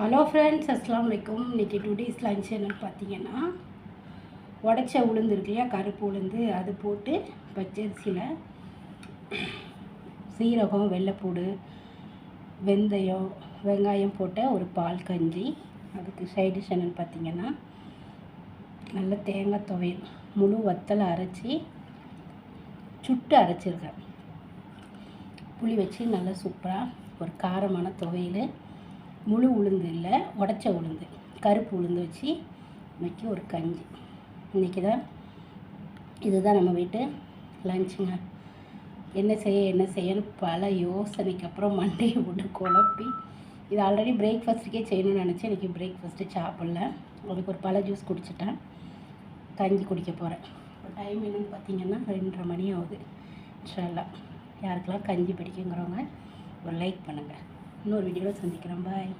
Hello friends, அஸ்ஸலாமு அலைக்கும். இன்றைக்கி டுடேஸ் லஞ்ச் என்னென்னு பார்த்தீங்கன்னா, உடச்ச உளுந்து இருக்கு இல்லையா, கருப்பு உளுந்து, அது போட்டு பச்சரிசியில் சீரகம், வெள்ளைப்பூடு, வெந்தயம், வெங்காயம் போட்ட ஒரு பால் கஞ்சி. அதுக்கு சைடிஷ் என்னென்னு பார்த்தீங்கன்னா, நல்ல தேங்காய் துவையல், முழு வத்தலை அரைச்சி சுட்டு அரைச்சிருக்கேன். புளி வச்சு நல்லா சூப்பராக ஒரு காரமான துவையல். முழு உளுந்து இல்லை, உடச்ச உளுந்து, கருப்பு உளுந்து வச்சு இன்றைக்கி ஒரு கஞ்சி. இன்றைக்கி தான் இதுதான் நம்ம வீட்டு லஞ்சுங்க. என்ன செய்யன்னு பல யோசனைக்கு அப்புறம் மண்டையை போட்டு குழப்பி, இது ஆல்ரெடி பிரேக்ஃபாஸ்ட்டுக்கே செய்யணும்னு நினச்சேன். இன்றைக்கி பிரேக்ஃபாஸ்ட்டு சாப்பிடல. அதுக்கு ஒரு பல ஜூஸ் குடிச்சிட்டேன். கஞ்சி குடிக்க போகிறேன். இப்போ டைம் என்னென்னு பார்த்தீங்கன்னா 2:30 மணி ஆகுது. இன்ஷா அல்லாஹ் யாருக்கெல்லாம் கஞ்சி பிடிக்குங்கிறவங்க ஒரு லைக் பண்ணுங்கள். இன்னொரு வீடியோவில் சந்திக்கிறேன். பாய்.